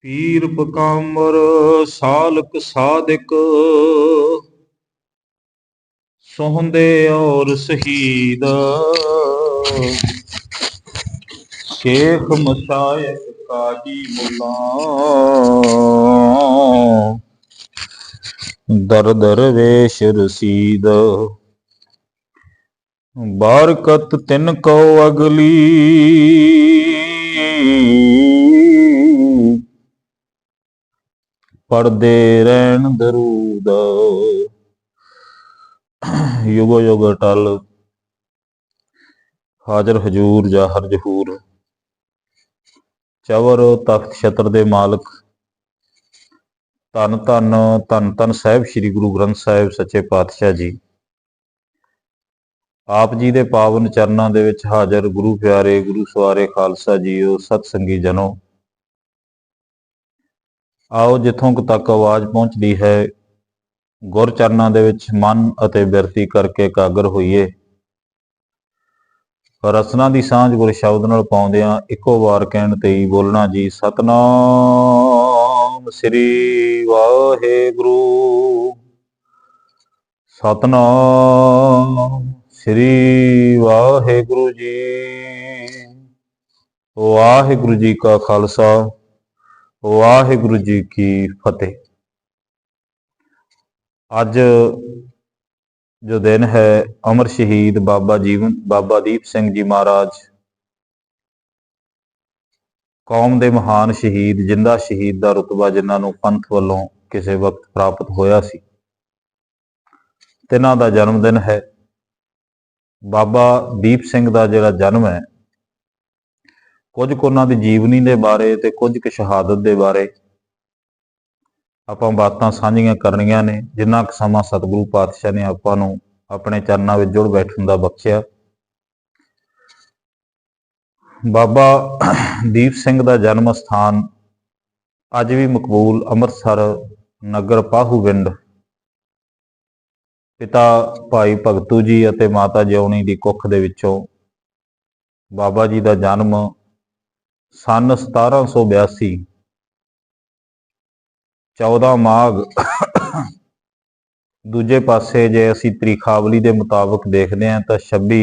ਪੀਰ ਪਕਾਮਰ ਸਾਲਕ ਸਾਦਿਕ ਸੋਹੰਦੇ ਔਰ ਸ਼ਹੀਦ ਸ਼ੇਖ ਮਸ਼ਾਇਖ ਕਾਜੀ ਮੁਲਾ ਦਰ ਦਰਵੇਸ਼ ਰਸੀਦ ਬਾਰਕਤ ਤਿਨ ਕੋ ਅਗਲੀ ਪੜਦੇ ਰਹਿਣ ਦਰੂਦ ਯੁਗੋ ਯੁਗ ਅਟਲ ਹਾਜ਼ਰ ਹਜੂਰ ਜਾਹਰ ਜਹੂਰ ਚਵਰ ਤਖਤ ਛਤਰ ਦੇ ਮਾਲਕ ਧੰਨ ਧੰਨ ਧੰਨ ਧੰਨ ਸਾਹਿਬ ਸ੍ਰੀ ਗੁਰੂ ਗ੍ਰੰਥ ਸਾਹਿਬ ਸੱਚੇ ਪਾਤਸ਼ਾਹ ਜੀ ਆਪ ਜੀ ਦੇ ਪਾਵਨ ਚਰਨਾਂ ਦੇ ਵਿੱਚ ਹਾਜ਼ਰ ਗੁਰੂ ਪਿਆਰੇ ਗੁਰੂ ਸਵਾਰੇ ਖਾਲਸਾ ਜੀਓ ਸਤ ਸੰਗੀ ਜਨੋ ਆਓ ਜਿੱਥੋਂ ਤੱਕ ਆਵਾਜ਼ ਪਹੁੰਚਦੀ ਹੈ ਗੁਰ ਚਰਨਾਂ ਦੇ ਵਿੱਚ ਮਨ ਅਤੇ ਬਿਰਤੀ ਕਰਕੇ ਇਕਾਗਰ ਹੋਈਏ। ਰਸਨਾ ਦੀ ਸਾਂਝ ਗੁਰ ਸ਼ਬਦ ਨਾਲ ਪਾਉਂਦਿਆਂ ਇੱਕੋ ਵਾਰ ਕਹਿਣ ਤੇ ਹੀ ਬੋਲਣਾ ਜੀ ਸਤਨਾਮ ਸ੍ਰੀ ਵਾਹਿਗੁਰੂ ਸਤਨਾਮ ਸ੍ਰੀ ਵਾਹਿਗੁਰੂ ਜੀ। ਵਾਹਿਗੁਰੂ ਜੀ ਕਾ ਖਾਲਸਾ ਵਾਹਿਗੁਰੂ ਜੀ ਕੀ ਫਤਿਹ। ਅੱਜ ਜੋ ਦਿਨ ਹੈ ਅਮਰ ਸ਼ਹੀਦ ਬਾਬਾ ਦੀਪ ਸਿੰਘ ਜੀ ਮਹਾਰਾਜ ਕੌਮ ਦੇ ਮਹਾਨ ਸ਼ਹੀਦ ਜਿੰਦਾ ਸ਼ਹੀਦ ਦਾ ਰੁਤਬਾ ਜਿਨ੍ਹਾਂ ਨੂੰ ਪੰਥ ਵੱਲੋਂ ਕਿਸੇ ਵਕਤ ਪ੍ਰਾਪਤ ਹੋਇਆ ਸੀ, ਤਿਨਾਂ ਦਾ ਜਨਮ ਦਿਨ ਹੈ। ਬਾਬਾ ਦੀਪ ਸਿੰਘ ਦਾ ਜਿਹੜਾ ਜਨਮ ਹੈ, ਕੁਝ ਕੁ ਉਹਨਾਂ ਦੀ ਜੀਵਨੀ ਦੇ ਬਾਰੇ ਤੇ ਕੁਝ ਕੁ ਸ਼ਹਾਦਤ ਦੇ ਬਾਰੇ ਆਪਾਂ ਬਾਤਾਂ ਸਾਂਝੀਆਂ ਕਰਨੀਆਂ ਨੇ। ਜਿੰਨਾ ਕੁ ਸਮਾਂ ਸਤਿਗੁਰੂ ਪਾਤਸ਼ਾਹ ਨੇ ਆਪਾਂ ਨੂੰ ਆਪਣੇ ਚਰਨਾਂ ਵਿੱਚ ਜੁੜ ਬੈਠਣ ਦਾ ਬਖਸ਼ਿਆ। ਬਾਬਾ ਦੀਪ ਸਿੰਘ ਦਾ ਜਨਮ ਸਥਾਨ ਅੱਜ ਵੀ ਮਕਬੂਲ ਅੰਮ੍ਰਿਤਸਰ ਨਗਰ ਪਾਹੂਵਿੰਡ ਪਿਤਾ ਭਾਈ ਭਗਤੂ ਜੀ ਅਤੇ ਮਾਤਾ ਜਿਉਣੀ ਦੀ ਕੁੱਖ ਦੇ ਵਿੱਚੋਂ ਬਾਬਾ ਜੀ ਦਾ ਜਨਮ ਸੰਨ 1782 14 ਮਾਘ ਦੂਜੇ ਪਾਸੇ ਜੇ ਅਸੀਂ ਤਰੀਖਾਵਲੀ ਦੇ ਮੁਤਾਬਕ ਦੇਖਦੇ ਹਾਂ ਤਾਂ 26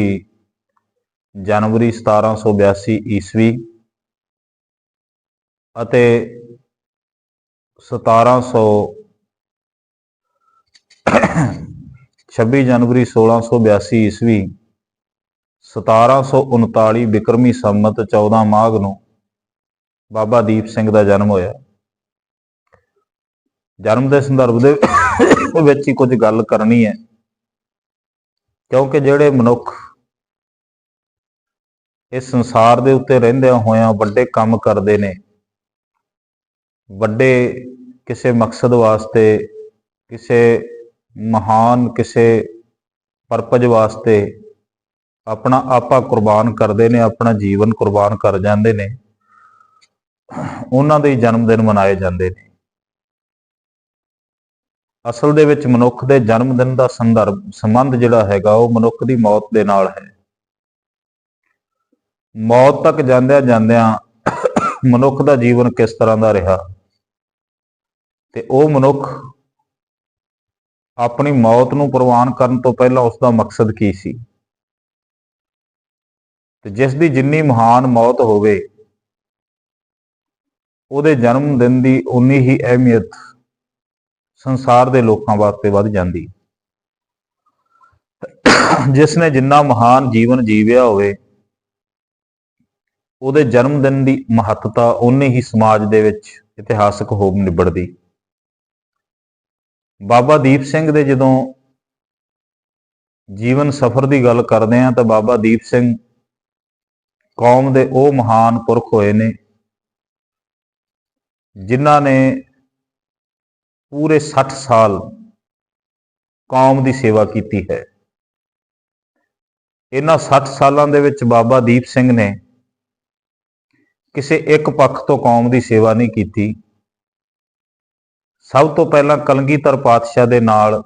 ਜਨਵਰੀ 1782 ਈਸਵੀ ਅਤੇ 26 ਜਨਵਰੀ 1682 ਈਸਵੀ 1739 ਬਿਕਰਮੀ ਸੰਮਤ 14 ਮਾਘ ਨੂੰ ਬਾਬਾ ਦੀਪ ਸਿੰਘ ਦਾ ਜਨਮ ਹੋਇਆ। ਜਨਮ ਦੇ ਸੰਦਰਭ ਦੇ ਵਿੱਚ ਹੀ ਕੁਝ ਗੱਲ ਕਰਨੀ ਹੈ, ਕਿਉਂਕਿ ਜਿਹੜੇ ਮਨੁੱਖ ਇਸ ਸੰਸਾਰ ਦੇ ਉੱਤੇ ਰਹਿੰਦਿਆਂ ਹੋਇਆਂ ਵੱਡੇ ਕੰਮ ਕਰਦੇ ਨੇ, ਵੱਡੇ ਕਿਸੇ ਮਕਸਦ ਵਾਸਤੇ, ਕਿਸੇ ਮਹਾਨ ਕਿਸੇ ਪਰਪਜ ਵਾਸਤੇ ਆਪਣਾ ਆਪਾ ਕੁਰਬਾਨ ਕਰਦੇ ਨੇ, ਆਪਣਾ ਜੀਵਨ ਕੁਰਬਾਨ ਕਰ ਜਾਂਦੇ ਨੇ, ਉਹਨਾਂ ਦੇ ਜਨਮ ਦਿਨ ਮਨਾਏ ਜਾਂਦੇ ਨੇ। ਅਸਲ ਦੇ ਵਿੱਚ ਮਨੁੱਖ ਦੇ ਜਨਮ ਦਿਨ ਦਾ ਸੰਬੰਧ ਜਿਹੜਾ ਹੈਗਾ ਉਹ ਮਨੁੱਖ ਦੀ ਮੌਤ ਦੇ ਨਾਲ ਹੈ। ਮੌਤ ਤੱਕ ਜਾਂਦਿਆਂ ਜਾਂਦਿਆਂ ਮਨੁੱਖ ਦਾ ਜੀਵਨ ਕਿਸ ਤਰ੍ਹਾਂ ਦਾ ਰਿਹਾ ਤੇ ਉਹ ਮਨੁੱਖ ਆਪਣੀ ਮੌਤ ਨੂੰ ਪ੍ਰਵਾਨ ਕਰਨ ਤੋਂ ਪਹਿਲਾਂ ਉਸ ਦਾ ਮਕਸਦ ਕੀ ਸੀ, ਤੇ ਜਿਸ ਦੀ ਜਿੰਨੀ ਮਹਾਨ ਮੌਤ ਹੋਵੇ ਉਹਦੇ ਜਨਮ ਦਿਨ ਦੀ ਉਨੀ ਹੀ ਅਹਿਮੀਅਤ ਸੰਸਾਰ ਦੇ ਲੋਕਾਂ ਵਾਸਤੇ ਵੱਧ ਜਾਂਦੀ। ਜਿਸ ਨੇ ਜਿੰਨਾ ਮਹਾਨ ਜੀਵਨ ਜੀਵਿਆ ਹੋਵੇ ਉਹਦੇ ਜਨਮ ਦਿਨ ਦੀ ਮਹੱਤਤਾ ਉਨੀ ਹੀ ਸਮਾਜ ਦੇ ਵਿੱਚ ਇਤਿਹਾਸਕ ਹੋ ਨਿਬੜਦੀ। ਬਾਬਾ ਦੀਪ ਸਿੰਘ ਦੇ ਜਦੋਂ ਜੀਵਨ ਸਫ਼ਰ ਦੀ ਗੱਲ ਕਰਦੇ ਹਾਂ ਤਾਂ ਬਾਬਾ ਦੀਪ ਸਿੰਘ ਕੌਮ ਦੇ ਉਹ ਮਹਾਨ ਪੁਰਖ ਹੋਏ ਨੇ ਜਿਨ੍ਹਾਂ ਨੇ ਪੂਰੇ 60 ਸਾਲ ਕੌਮ ਦੀ ਸੇਵਾ ਕੀਤੀ ਹੈ। ਇਹਨਾਂ 60 ਸਾਲਾਂ ਦੇ ਵਿੱਚ ਬਾਬਾ ਦੀਪ ਸਿੰਘ ਨੇ ਕਿਸੇ ਇੱਕ ਪੱਖ ਤੋਂ ਕੌਮ ਦੀ ਸੇਵਾ ਨਹੀਂ ਕੀਤੀ। ਸਭ ਤੋਂ ਪਹਿਲਾਂ ਕਲਗੀਧਰ ਪਾਤਸ਼ਾਹ ਦੇ ਨਾਲ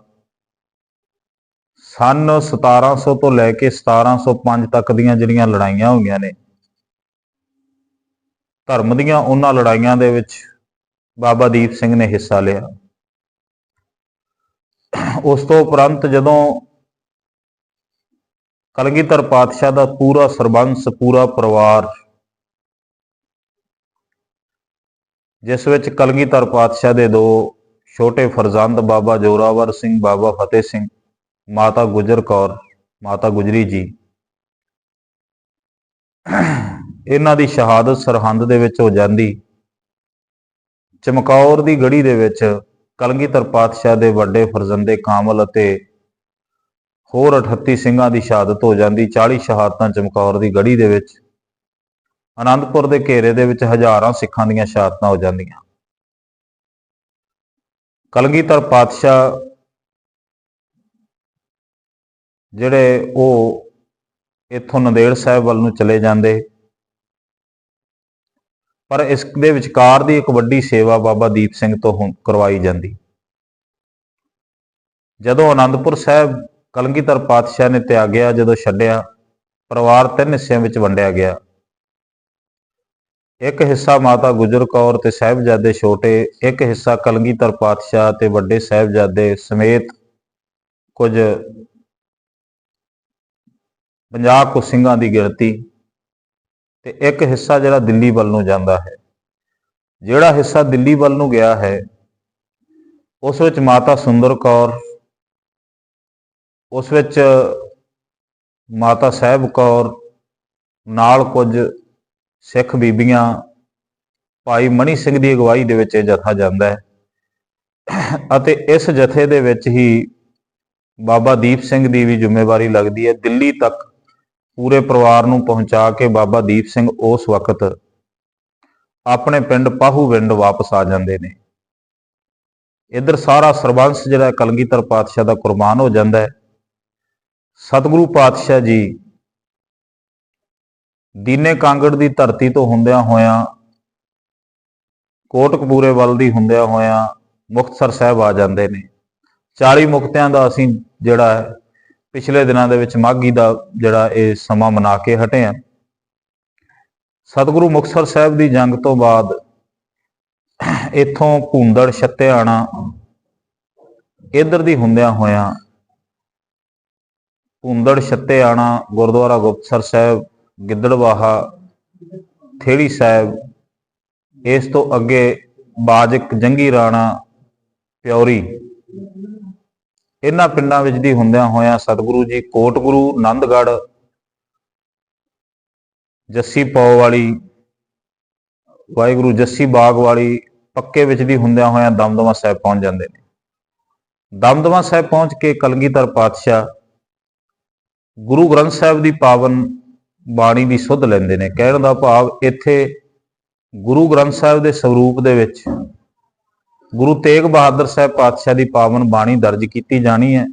ਸੰਨ 1700 ਤੋਂ ਲੈ ਕੇ 1705 ਤੱਕ ਦੀਆਂ ਜਿਹੜੀਆਂ ਲੜਾਈਆਂ ਹੋਈਆਂ ਨੇ, ਧਰਮ ਦੀਆਂ ਉਹਨਾਂ ਲੜਾਈਆਂ ਦੇ ਵਿੱਚ ਬਾਬਾ ਦੀਪ ਸਿੰਘ ਨੇ ਹਿੱਸਾ ਲਿਆ। ਉਸ ਤੋਂ ਉਪਰੰਤ ਜਦੋਂ ਕਲਗੀਧਰ ਪਾਤਸ਼ਾਹ ਦਾ ਪੂਰਾ ਸਰਬੰਸ, ਪੂਰਾ ਪਰਿਵਾਰ, ਜਿਸ ਵਿੱਚ ਕਲਗੀਧਰ ਪਾਤਸ਼ਾਹ ਦੇ ਦੋ ਛੋਟੇ ਫਰਜ਼ੰਦ ਬਾਬਾ ਜੋਰਾਵਰ ਸਿੰਘ, ਬਾਬਾ ਫਤਿਹ ਸਿੰਘ, ਮਾਤਾ ਗੁਜਰ ਕੌਰ, ਮਾਤਾ ਗੁਜਰੀ ਜੀ, ਇਹਨਾਂ ਦੀ ਸ਼ਹਾਦਤ ਸਰਹੰਦ ਦੇ ਵਿੱਚ ਹੋ ਜਾਂਦੀ। ਚਮਕੌਰ ਦੀ ਗੜੀ ਦੇ ਵਿੱਚ ਕਲਗੀਧਰ ਪਾਤਸ਼ਾਹ ਦੇ ਵੱਡੇ ਫਰਜ਼ੰਦੇ ਕਾਮਲ ਅਤੇ ਹੋਰ 38 ਸਿੰਘਾਂ ਦੀ ਸ਼ਹਾਦਤ ਹੋ ਜਾਂਦੀ। 40 ਸ਼ਹਾਦਤਾਂ ਚਮਕੌਰ ਦੀ ਗੜੀ ਦੇ ਵਿੱਚ। ਆਨੰਦਪੁਰ ਦੇ ਘੇਰੇ ਦੇ ਵਿੱਚ ਹਜ਼ਾਰਾਂ ਸਿੱਖਾਂ ਦੀਆਂ ਸ਼ਹਾਦਤਾਂ ਹੋ ਜਾਂਦੀਆਂ। ਕਲਗੀਧਰ ਪਾਤਸ਼ਾਹ ਜਿਹੜੇ ਉਹ ਇੱਥੋਂ ਨੰਦੇੜ ਸਾਹਿਬ ਵੱਲ ਨੂੰ ਚਲੇ ਜਾਂਦੇ, ਪਰ ਇਸ ਦੇ ਵਿਚਕਾਰ ਦੀ ਇੱਕ ਵੱਡੀ ਸੇਵਾ ਬਾਬਾ ਦੀਪ ਸਿੰਘ ਤੋਂ ਕਰਵਾਈ ਜਾਂਦੀ। ਜਦੋਂ ਆਨੰਦਪੁਰ ਸਾਹਿਬ ਕਲਗੀਧਰ ਪਾਤਸ਼ਾਹ ਨੇ ਤਿਆਗਿਆ, ਜਦੋਂ ਛੱਡਿਆ, ਪਰਿਵਾਰ 3 ਹਿੱਸਿਆਂ ਵਿੱਚ ਵੰਡਿਆ ਗਿਆ। ਇੱਕ ਹਿੱਸਾ ਮਾਤਾ ਗੁਜਰ ਕੌਰ ਤੇ ਸਾਹਿਬਜ਼ਾਦੇ ਛੋਟੇ, ਇੱਕ ਹਿੱਸਾ ਕਲਗੀਧਰ ਪਾਤਸ਼ਾਹ ਤੇ ਵੱਡੇ ਸਾਹਿਬਜ਼ਾਦੇ ਸਮੇਤ ਕੁਝ 50 ਕੁ ਸਿੰਘਾਂ ਦੀ ਗਿਣਤੀ, ਤੇ ਇੱਕ ਹਿੱਸਾ ਜਿਹੜਾ ਦਿੱਲੀ ਵੱਲ ਨੂੰ ਜਾਂਦਾ ਹੈ। ਜਿਹੜਾ ਹਿੱਸਾ ਦਿੱਲੀ ਵੱਲ ਨੂੰ ਗਿਆ ਹੈ ਉਸ ਵਿੱਚ ਮਾਤਾ ਸੁੰਦਰ ਕੌਰ, ਉਸ ਵਿੱਚ ਮਾਤਾ ਸਾਹਿਬ ਕੌਰ, ਨਾਲ ਕੁਝ ਸਿੱਖ ਬੀਬੀਆਂ, ਭਾਈ ਮਣੀ ਸਿੰਘ ਦੀ ਅਗਵਾਈ ਦੇ ਵਿੱਚ ਇਹ ਜਥਾ ਜਾਂਦਾ ਹੈ। ਅਤੇ ਇਸ ਜਥੇ ਦੇ ਵਿੱਚ ਹੀ ਬਾਬਾ ਦੀਪ ਸਿੰਘ ਦੀ ਵੀ ਜ਼ਿੰਮੇਵਾਰੀ ਲੱਗਦੀ ਹੈ। ਦਿੱਲੀ ਤੱਕ ਪੂਰੇ ਪਰਿਵਾਰ ਨੂੰ ਪਹੁੰਚਾ ਕੇ ਬਾਬਾ ਦੀਪ ਸਿੰਘ ਉਸ ਵਕਤ ਆਪਣੇ ਪਿੰਡ ਪਾਹੂਵਿੰਡ ਵਾਪਸ ਆ ਜਾਂਦੇ ਨੇ। ਇੱਧਰ ਸਾਰਾ ਸਰਬੰਸ ਜਿਹੜਾ ਕਲਗੀਧਰ ਪਾਤਸ਼ਾਹ ਦਾ ਕੁਰਬਾਨ ਹੋ ਜਾਂਦਾ ਹੈ। ਸਤਿਗੁਰੂ ਪਾਤਸ਼ਾਹ ਜੀ ਦੀਨੇ ਕਾਂਗੜ ਦੀ ਧਰਤੀ ਤੋਂ ਹੁੰਦਿਆਂ ਹੋਇਆਂ, ਕੋਟਕਪੂਰੇ ਵੱਲ ਦੀ ਹੁੰਦਿਆਂ ਹੋਇਆਂ ਮੁਕਤਸਰ ਸਾਹਿਬ ਆ ਜਾਂਦੇ ਨੇ। 40 ਮੁਕਤਿਆਂ ਦਾ ਅਸੀਂ ਜਿਹੜਾ ਹੈ ਪਿਛਲੇ ਦਿਨਾਂ ਦੇ ਵਿੱਚ ਮਾਘੀ ਦਾ ਜਿਹੜਾ ਇਹ ਸਮਾਂ ਮਨਾ ਕੇ ਹਟੇ ਹਾਂ। ਸਤਿਗੁਰੂ ਮੁਕਤਸਰ ਸਾਹਿਬ ਦੀ ਜੰਗ ਤੋਂ ਬਾਅਦ ਇੱਥੋਂ ਭੂੰਦੜ, ਛੱਤਿਆਣਾ ਇੱਧਰ ਦੀ ਹੁੰਦਿਆਂ ਹੋਇਆਂ ਭੂੰਦੜ, ਛੱਤਿਆਣਾ, ਗੁਰਦੁਆਰਾ ਗੁਪਤਸਰ ਸਾਹਿਬ, ਗਿੱਦੜਵਾਹਾ, ਥੇੜੀ ਸਾਹਿਬ, ਇਸ ਤੋਂ ਅੱਗੇ ਬਾਜਕ, ਜੰਗੀ ਰਾਣਾ, ਪਿਉਰੀ, ਇਹਨਾਂ ਪਿੰਡਾਂ ਵਿੱਚ ਦੀ ਹੁੰਦਿਆਂ ਹੋਇਆਂ ਸਤਿਗੁਰੂ ਜੀ ਕੋਟਗੁਰੂ, ਆਨੰਦਗੜ੍ਹ, ਜੱਸੀ ਪੌ ਵਾਲੀ, ਵਾਹਿਗੁਰੂ ਜੱਸੀ ਬਾਗ ਵਾਲੀ, ਪੱਕੇ ਵਿੱਚ ਦੀ ਹੁੰਦਿਆਂ ਹੋਇਆਂ ਦਮਦਮਾ ਸਾਹਿਬ ਪਹੁੰਚ ਜਾਂਦੇ ਨੇ। ਦਮਦਮਾ ਸਾਹਿਬ ਪਹੁੰਚ ਕੇ ਕਲਗੀਧਰ ਪਾਤਸ਼ਾਹ ਗੁਰੂ ਗ੍ਰੰਥ ਸਾਹਿਬ ਦੀ ਪਾਵਨ ਬਾਣੀ ਦੀ ਸੁੱਧ ਲੈਂਦੇ ਨੇ। ਕਹਿਣ ਦਾ ਭਾਵ ਇੱਥੇ ਗੁਰੂ ਗ੍ਰੰਥ ਸਾਹਿਬ ਦੇ ਸਰੂਪ ਦੇ ਵਿੱਚ ਗੁਰੂ ਤੇਗ ਬਹਾਦਰ ਸਾਹਿਬ ਪਾਤਸ਼ਾਹ ਦੀ ਪਾਵਨ ਬਾਣੀ ਦਰਜ ਕੀਤੀ ਜਾਣੀ ਹੈ।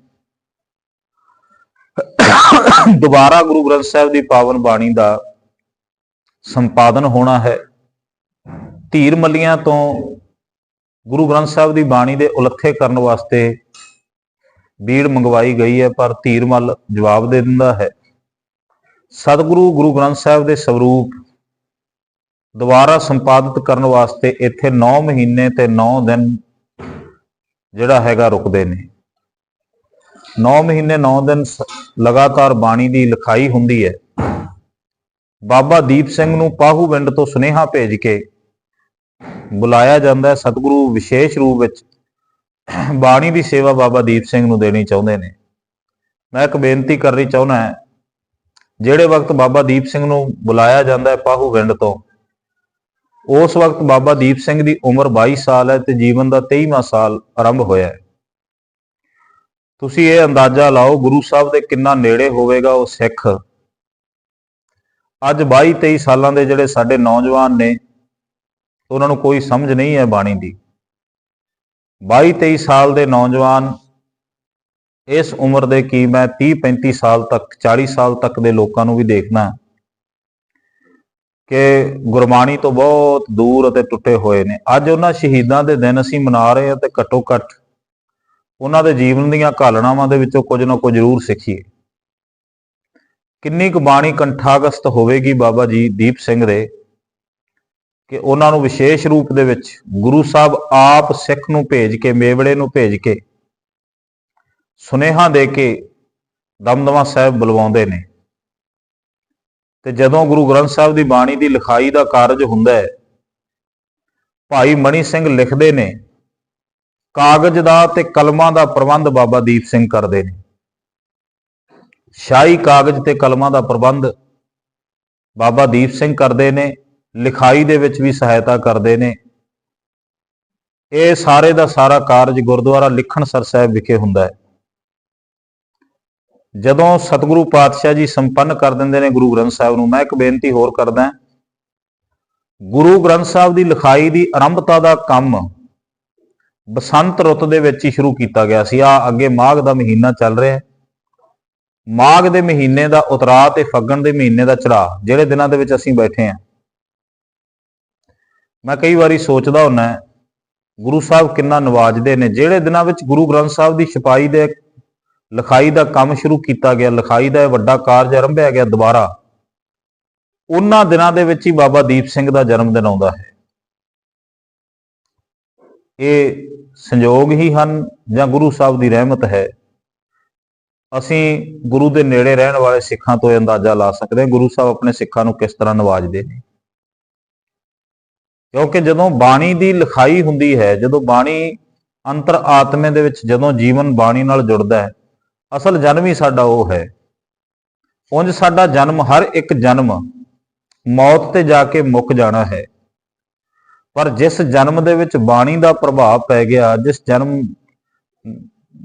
ਦੁਬਾਰਾ ਗੁਰੂ ਗ੍ਰੰਥ ਸਾਹਿਬ ਦੀ ਪਾਵਨ ਬਾਣੀ ਦਾ ਸੰਪਾਦਨ ਹੋਣਾ ਹੈ। ਧੀਰ ਮੱਲੀਆਂ ਤੋਂ ਗੁਰੂ ਗ੍ਰੰਥ ਸਾਹਿਬ ਦੀ ਬਾਣੀ ਦੇ ਉਲੱਥੇ ਕਰਨ ਵਾਸਤੇ ਬੀੜ ਮੰਗਵਾਈ ਗਈ ਹੈ, ਪਰ ਧੀਰ ਮੱਲ ਜਵਾਬ ਦੇ ਦਿੰਦਾ ਹੈ। ਸਤਿਗੁਰੂ ਗੁਰੂ ਗ੍ਰੰਥ ਸਾਹਿਬ ਦੇ ਸਰੂਪ ਦੁਬਾਰਾ ਸੰਪਾਦਿਤ ਕਰਨ ਵਾਸਤੇ ਇੱਥੇ 9 ਮਹੀਨੇ ਤੇ 9 ਦਿਨ ਜਿਹੜਾ ਹੈਗਾ ਰੁਕਦੇ ਨੇ। 9 ਮਹੀਨੇ 9 ਦਿਨ ਲਗਾਤਾਰ ਬਾਣੀ ਦੀ ਲਿਖਾਈ ਹੁੰਦੀ ਹੈ। ਬਾਬਾ ਦੀਪ ਸਿੰਘ ਨੂੰ ਪਾਹੂਵਿੰਡ ਤੋਂ ਸੁਨੇਹਾ ਭੇਜ ਕੇ ਬੁਲਾਇਆ ਜਾਂਦਾ ਹੈ। ਸਤਿਗੁਰੂ ਵਿਸ਼ੇਸ਼ ਰੂਪ ਵਿੱਚ ਬਾਣੀ ਦੀ ਸੇਵਾ ਬਾਬਾ ਦੀਪ ਸਿੰਘ ਨੂੰ ਦੇਣੀ ਚਾਹੁੰਦੇ ਨੇ। ਮੈਂ ਇੱਕ ਬੇਨਤੀ ਕਰਨੀ ਚਾਹੁੰਦਾ ਹਾਂ, ਜਿਹੜੇ ਵਕਤ ਬਾਬਾ ਦੀਪ ਸਿੰਘ ਨੂੰ ਬੁਲਾਇਆ ਜਾਂਦਾ ਹੈ ਪਾਹੂਵਿੰਡ ਤੋਂ, ਉਸ ਵਕਤ ਬਾਬਾ ਦੀਪ ਸਿੰਘ ਦੀ ਉਮਰ 22 ਸਾਲ ਹੈ ਤੇ ਜੀਵਨ ਦਾ 23ਵਾਂ ਸਾਲ ਆਰੰਭ ਹੋਇਆ ਹੈ। ਤੁਸੀਂ ਇਹ ਅੰਦਾਜ਼ਾ ਲਾਓ ਗੁਰੂ ਸਾਹਿਬ ਦੇ ਕਿੰਨਾ ਨੇੜੇ ਹੋਵੇਗਾ ਉਹ ਸਿੱਖ। ਅੱਜ 22-23 ਸਾਲਾਂ ਦੇ ਜਿਹੜੇ ਸਾਡੇ ਨੌਜਵਾਨ ਨੇ, ਉਹਨਾਂ ਨੂੰ ਕੋਈ ਸਮਝ ਨਹੀਂ ਹੈ ਬਾਣੀ ਦੀ। 22-23 ਸਾਲ ਦੇ ਨੌਜਵਾਨ ਇਸ ਉਮਰ ਦੇ ਕੀ, ਮੈਂ 30-35 ਸਾਲ ਤੱਕ, 40 ਸਾਲ ਤੱਕ ਦੇ ਲੋਕਾਂ ਨੂੰ ਵੀ ਦੇਖਣਾ ਕਿ ਗੁਰਬਾਣੀ ਤੋਂ ਬਹੁਤ ਦੂਰ ਅਤੇ ਟੁੱਟੇ ਹੋਏ ਨੇ। ਅੱਜ ਉਹਨਾਂ ਸ਼ਹੀਦਾਂ ਦੇ ਦਿਨ ਅਸੀਂ ਮਨਾ ਰਹੇ ਹਾਂ ਤੇ ਘੱਟੋ ਘੱਟ ਉਹਨਾਂ ਦੇ ਜੀਵਨ ਦੀਆਂ ਘਾਲਣਾਵਾਂ ਦੇ ਵਿੱਚੋਂ ਕੁਝ ਨਾ ਕੁਝ ਜ਼ਰੂਰ ਸਿੱਖੀਏ। ਕਿੰਨੀ ਕੁ ਬਾਣੀ ਕੰਠਾਗਸਤ ਹੋਵੇਗੀ ਬਾਬਾ ਜੀ ਦੀਪ ਸਿੰਘ ਦੇ ਕਿ ਉਹਨਾਂ ਨੂੰ ਵਿਸ਼ੇਸ਼ ਰੂਪ ਦੇ ਵਿੱਚ ਗੁਰੂ ਸਾਹਿਬ ਆਪ ਸਿੱਖ ਨੂੰ ਭੇਜ ਕੇ, ਮੇਵੜੇ ਨੂੰ ਭੇਜ ਕੇ ਸੁਨੇਹਾ ਦੇ ਕੇ ਦਮਦਮਾ ਸਾਹਿਬ ਬੁਲਵਾਉਂਦੇ ਨੇ। ਤੇ ਜਦੋਂ ਗੁਰੂ ਗ੍ਰੰਥ ਸਾਹਿਬ ਦੀ ਬਾਣੀ ਦੀ ਲਿਖਾਈ ਦਾ ਕਾਰਜ ਹੁੰਦਾ ਹੈ, ਭਾਈ ਮਣੀ ਸਿੰਘ ਲਿਖਦੇ ਨੇ, ਕਾਗਜ਼ ਦਾ ਤੇ ਕਲਮਾਂ ਦਾ ਪ੍ਰਬੰਧ ਬਾਬਾ ਦੀਪ ਸਿੰਘ ਕਰਦੇ ਨੇ। ਸ਼ਾਹੀ ਕਾਗਜ਼ ਤੇ ਕਲਮਾਂ ਦਾ ਪ੍ਰਬੰਧ ਬਾਬਾ ਦੀਪ ਸਿੰਘ ਕਰਦੇ ਨੇ, ਲਿਖਾਈ ਦੇ ਵਿੱਚ ਵੀ ਸਹਾਇਤਾ ਕਰਦੇ ਨੇ। ਇਹ ਸਾਰੇ ਦਾ ਸਾਰਾ ਕਾਰਜ ਗੁਰਦੁਆਰਾ ਲਿਖਣਸਰ ਸਾਹਿਬ ਵਿਖੇ ਹੁੰਦਾ ਹੈ। ਜਦੋਂ ਸਤਿਗੁਰੂ ਪਾਤਸ਼ਾਹ ਜੀ ਸੰਪੰਨ ਕਰ ਦਿੰਦੇ ਨੇ ਗੁਰੂ ਗ੍ਰੰਥ ਸਾਹਿਬ ਨੂੰ, ਮੈਂ ਇੱਕ ਬੇਨਤੀ ਹੋਰ ਕਰਦਾ, ਗੁਰੂ ਗ੍ਰੰਥ ਸਾਹਿਬ ਦੀ ਲਿਖਾਈ ਦੀ ਆਰੰਭਤਾ ਦਾ ਕੰਮ ਬਸੰਤ ਰੁੱਤ ਦੇ ਵਿੱਚ ਹੀ ਸ਼ੁਰੂ ਕੀਤਾ ਗਿਆ ਸੀ। ਅੱਗੇ ਮਾਘ ਦਾ ਮਹੀਨਾ ਚੱਲ ਰਿਹਾ ਹੈ, ਮਾਘ ਦੇ ਮਹੀਨੇ ਦਾ ਉਤਰਾਅ ਤੇ ਫੱਗਣ ਦੇ ਮਹੀਨੇ ਦਾ ਚੜ੍ਹਾਅ, ਜਿਹੜੇ ਦਿਨਾਂ ਦੇ ਵਿੱਚ ਅਸੀਂ ਬੈਠੇ ਹਾਂ। ਮੈਂ ਕਈ ਵਾਰੀ ਸੋਚਦਾ ਹੁੰਦਾ, ਗੁਰੂ ਸਾਹਿਬ ਕਿੰਨਾ ਨਵਾਜਦੇ ਨੇ। ਜਿਹੜੇ ਦਿਨਾਂ ਵਿੱਚ ਗੁਰੂ ਗ੍ਰੰਥ ਸਾਹਿਬ ਦੀ ਛਪਾਈ ਦੇ ਲਿਖਾਈ ਦਾ ਕੰਮ ਸ਼ੁਰੂ ਕੀਤਾ ਗਿਆ, ਲਿਖਾਈ ਦਾ ਵੱਡਾ ਕਾਰਜ ਆਰੰਭਿਆ ਗਿਆ ਦੁਬਾਰਾ, ਉਹਨਾਂ ਦਿਨਾਂ ਦੇ ਵਿੱਚ ਹੀ ਬਾਬਾ ਦੀਪ ਸਿੰਘ ਦਾ ਜਨਮ ਦਿਨ ਆਉਂਦਾ ਹੈ। ਇਹ ਸੰਯੋਗ ਹੀ ਹਨ ਜਾਂ ਗੁਰੂ ਸਾਹਿਬ ਦੀ ਰਹਿਮਤ ਹੈ। ਅਸੀਂ ਗੁਰੂ ਦੇ ਨੇੜੇ ਰਹਿਣ ਵਾਲੇ ਸਿੱਖਾਂ ਤੋਂ ਇਹ ਅੰਦਾਜ਼ਾ ਲਾ ਸਕਦੇ ਹਾਂ ਗੁਰੂ ਸਾਹਿਬ ਆਪਣੇ ਸਿੱਖਾਂ ਨੂੰ ਕਿਸ ਤਰ੍ਹਾਂ ਨਵਾਜਦੇ ਨੇ। ਕਿਉਂਕਿ ਜਦੋਂ ਬਾਣੀ ਦੀ ਲਿਖਾਈ ਹੁੰਦੀ ਹੈ, ਜਦੋਂ ਬਾਣੀ ਅੰਤਰ ਆਤਮੇ ਦੇ ਵਿੱਚ, ਜਦੋਂ ਜੀਵਨ ਬਾਣੀ ਨਾਲ ਜੁੜਦਾ ਹੈ, ਅਸਲ ਜਨਮ ਹੀ ਸਾਡਾ ਉਹ ਹੈ। ਉਂਝ ਸਾਡਾ ਜਨਮ, ਹਰ ਇੱਕ ਜਨਮ ਮੌਤ ਤੇ ਜਾ ਕੇ ਮੁੱਕ ਜਾਣਾ ਹੈ। ਪਰ ਜਿਸ ਜਨਮ ਦੇ ਵਿੱਚ ਬਾਣੀ ਦਾ ਪ੍ਰਭਾਵ ਪੈ ਗਿਆ, ਜਿਸ ਜਨਮ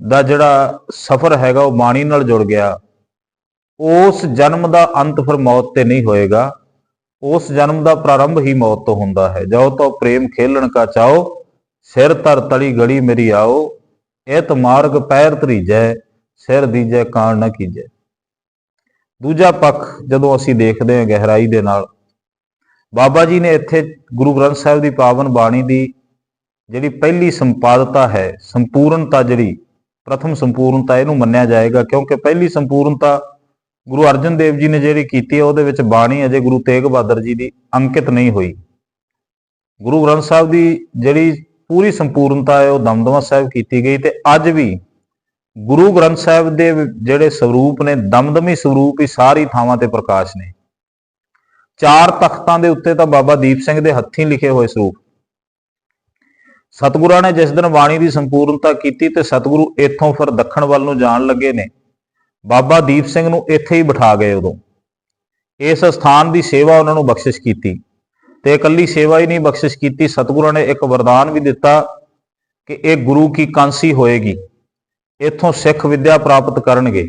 ਦਾ ਜਿਹੜਾ ਸਫ਼ਰ ਹੈਗਾ ਉਹ ਬਾਣੀ ਨਾਲ ਜੁੜ ਗਿਆ, ਉਸ ਜਨਮ ਦਾ ਅੰਤ ਫਿਰ ਮੌਤ ਤੇ ਨਹੀਂ ਹੋਏਗਾ। ਉਸ ਜਨਮ ਦਾ ਪ੍ਰਾਰੰਭ ਹੀ ਮੌਤ ਤੋਂ ਹੁੰਦਾ ਹੈ। ਜੋ ਤੋ ਪ੍ਰੇਮ ਖੇਲਣ ਕਾ ਚਾਓ, ਸਿਰ ਧਰ ਤਲੀ ਗੜੀ ਮੇਰੀ ਆਓ, ਇਤ ਮਾਰਗ ਪੈਰ ਧਰੀਜੈ, ਸਿਰ ਦੀਜੈ ਕਾਣ ਨਾ ਕੀਜੈ। ਦੂਜਾ ਪੱਖ ਜਦੋਂ ਅਸੀਂ ਦੇਖਦੇ ਹਾਂ ਗਹਿਰਾਈ ਦੇ ਨਾਲ, ਬਾਬਾ ਜੀ ਨੇ ਇੱਥੇ ਗੁਰੂ ਗ੍ਰੰਥ ਸਾਹਿਬ ਦੀ ਪਾਵਨ ਬਾਣੀ ਦੀ ਜਿਹੜੀ ਪਹਿਲੀ ਸੰਪਾਦਤਾ ਹੈ, ਸੰਪੂਰਨਤਾ, ਜਿਹੜੀ ਪ੍ਰਥਮ ਸੰਪੂਰਨਤਾ ਇਹਨੂੰ ਮੰਨਿਆ ਜਾਏਗਾ। ਕਿਉਂਕਿ ਪਹਿਲੀ ਸੰਪੂਰਨਤਾ ਗੁਰੂ ਅਰਜਨ ਦੇਵ ਜੀ ਨੇ ਜਿਹੜੀ ਕੀਤੀ ਹੈ, ਉਹਦੇ ਵਿੱਚ ਬਾਣੀ ਅਜੇ ਗੁਰੂ ਤੇਗ ਬਹਾਦਰ ਜੀ ਦੀ ਅੰਕਿਤ ਨਹੀਂ ਹੋਈ। ਗੁਰੂ ਗ੍ਰੰਥ ਸਾਹਿਬ ਦੀ ਜਿਹੜੀ ਪੂਰੀ ਸੰਪੂਰਨਤਾ ਹੈ ਉਹ ਦਮਦਮਾ ਸਾਹਿਬ ਕੀਤੀ ਗਈ। ਤੇ ਅੱਜ ਵੀ ਗੁਰੂ ਗ੍ਰੰਥ ਸਾਹਿਬ ਦੇ ਜਿਹੜੇ ਸਰੂਪ ਨੇ, ਦਮਦਮੀ ਸਰੂਪ ਹੀ ਸਾਰੀ ਥਾਵਾਂ ਤੇ ਪ੍ਰਕਾਸ਼ ਨੇ। 4 ਤਖਤਾਂ ਦੇ ਉੱਤੇ ਤਾਂ ਬਾਬਾ ਦੀਪ ਸਿੰਘ ਦੇ ਹੱਥੀਂ ਲਿਖੇ ਹੋਏ ਸਰੂਪ। ਸਤਿਗੁਰਾਂ ਨੇ ਜਿਸ ਦਿਨ ਬਾਣੀ ਦੀ ਸੰਪੂਰਨਤਾ ਕੀਤੀ ਤੇ ਸਤਿਗੁਰੂ ਇੱਥੋਂ ਫਿਰ ਦੱਖਣ ਵੱਲ ਨੂੰ ਜਾਣ ਲੱਗੇ ਨੇ, ਬਾਬਾ ਦੀਪ ਸਿੰਘ ਨੂੰ ਇੱਥੇ ਹੀ ਬਿਠਾ ਗਏ। ਉਦੋਂ ਇਸ ਸਥਾਨ ਦੀ ਸੇਵਾ ਉਹਨਾਂ ਨੂੰ ਬਖਸ਼ਿਸ਼ ਕੀਤੀ। ਤੇ ਇਕੱਲੀ ਸੇਵਾ ਹੀ ਨਹੀਂ ਬਖਸ਼ਿਸ਼ ਕੀਤੀ, ਸਤਿਗੁਰਾਂ ਨੇ ਇੱਕ ਵਰਦਾਨ ਵੀ ਦਿੱਤਾ ਕਿ ਇਹ ਗੁਰੂ ਕੀ ਕਾਂਸੀ ਹੋਏਗੀ, ਇੱਥੋਂ ਸਿੱਖ ਵਿਦਿਆ ਪ੍ਰਾਪਤ ਕਰਨਗੇ।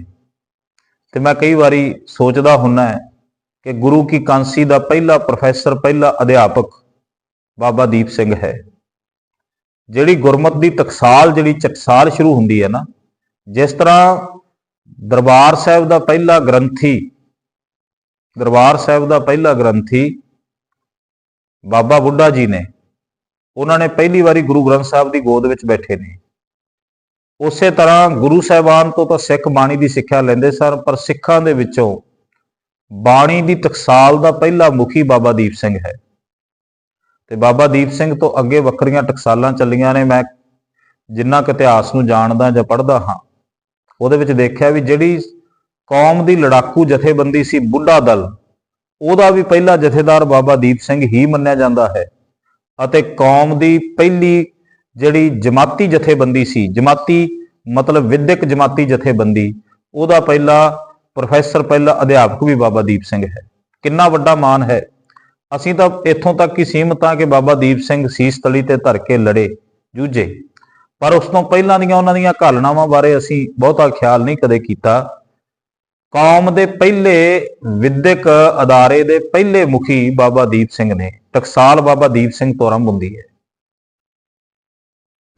ਤੇ ਮੈਂ ਕਈ ਵਾਰੀ ਸੋਚਦਾ ਹੁੰਦਾ ਕਿ ਗੁਰੂ ਕੀ ਕਾਂਸੀ ਦਾ ਪਹਿਲਾ ਪ੍ਰੋਫੈਸਰ, ਪਹਿਲਾ ਅਧਿਆਪਕ ਬਾਬਾ ਦੀਪ ਸਿੰਘ ਹੈ। ਜਿਹੜੀ ਗੁਰਮਤ ਦੀ ਟਕਸਾਲ, ਜਿਹੜੀ ਟਕਸਾਲ ਸ਼ੁਰੂ ਹੁੰਦੀ ਹੈ ਨਾ, ਜਿਸ ਤਰ੍ਹਾਂ ਦਰਬਾਰ ਸਾਹਿਬ ਦਾ ਪਹਿਲਾ ਗ੍ਰੰਥੀ, ਦਰਬਾਰ ਸਾਹਿਬ ਦਾ ਪਹਿਲਾ ਗ੍ਰੰਥੀ ਬਾਬਾ ਬੁੱਢਾ ਜੀ ਨੇ, ਉਹਨਾਂ ਨੇ ਪਹਿਲੀ ਵਾਰੀ ਗੁਰੂ ਗ੍ਰੰਥ ਸਾਹਿਬ ਦੀ ਗੋਦ ਵਿੱਚ ਬੈਠੇ ਨੇ। ਉਸੇ ਤਰ੍ਹਾਂ ਗੁਰੂ ਸਾਹਿਬਾਨ ਤੋਂ ਤਾਂ ਸਿੱਖ ਬਾਣੀ ਦੀ ਸਿੱਖਿਆ ਲੈਂਦੇ ਸਨ, ਪਰ ਸਿੱਖਾਂ ਦੇ ਵਿੱਚੋਂ ਬਾਣੀ ਦੀ ਟਕਸਾਲ ਦਾ ਪਹਿਲਾ ਮੁਖੀ ਬਾਬਾ ਦੀਪ ਸਿੰਘ ਹੈ। ਤੇ ਬਾਬਾ ਦੀਪ ਸਿੰਘ ਤੋਂ ਅੱਗੇ ਵੱਖਰੀਆਂ ਟਕਸਾਲਾਂ ਚੱਲੀਆਂ ਨੇ। ਮੈਂ ਜਿੰਨਾ ਕੁ ਇਤਿਹਾਸ ਨੂੰ ਜਾਣਦਾ ਜਾਂ ਪੜ੍ਹਦਾ ਹਾਂ, ਉਹਦੇ ਵਿੱਚ ਦੇਖਿਆ ਵੀ ਜਿਹੜੀ ਕੌਮ ਦੀ ਲੜਾਕੂ ਜਥੇਬੰਦੀ ਸੀ ਬੁੱਢਾ ਦਲ, ਉਹਦਾ ਵੀ ਪਹਿਲਾ ਜਥੇਦਾਰ ਬਾਬਾ ਦੀਪ ਸਿੰਘ ਹੀ ਮੰਨਿਆ ਜਾਂਦਾ ਹੈ। ਅਤੇ ਕੌਮ ਦੀ ਪਹਿਲੀ ਜਿਹੜੀ ਜਮਾਤੀ ਜਥੇਬੰਦੀ ਸੀ, ਜਮਾਤੀ ਮਤਲਬ ਵਿਦਿਅਕ ਜਮਾਤੀ ਜਥੇਬੰਦੀ, ਉਹਦਾ ਪਹਿਲਾ ਪ੍ਰੋਫੈਸਰ, ਪਹਿਲਾ ਅਧਿਆਪਕ ਵੀ ਬਾਬਾ ਦੀਪ ਸਿੰਘ ਹੈ। ਕਿੰਨਾ ਵੱਡਾ ਮਾਣ ਹੈ। ਅਸੀਂ ਤਾਂ ਇੱਥੋਂ ਤੱਕ ਹੀ ਸੀਮਤ ਹਾਂ ਕਿ ਬਾਬਾ ਦੀਪ ਸਿੰਘ ਸੀਸ ਤਲੀ ਤੇ ਧਰ ਕੇ ਲੜੇ, ਜੂਝੇ, ਪਰ ਉਸ ਤੋਂ ਪਹਿਲਾਂ ਦੀਆਂ ਉਹਨਾਂ ਦੀਆਂ ਘਾਲਣਾਵਾਂ ਬਾਰੇ ਅਸੀਂ ਬਹੁਤਾ ਖਿਆਲ ਨਹੀਂ ਕਦੇ ਕੀਤਾ। ਕੌਮ ਦੇ ਪਹਿਲੇ ਵਿਦਿਅਕ ਅਦਾਰੇ ਦੇ ਪਹਿਲੇ ਮੁਖੀ ਬਾਬਾ ਦੀਪ ਸਿੰਘ ਨੇ। ਟਕਸਾਲ ਬਾਬਾ ਦੀਪ ਸਿੰਘ ਤੋਂ ਆਰੰਭ ਹੁੰਦੀ ਹੈ।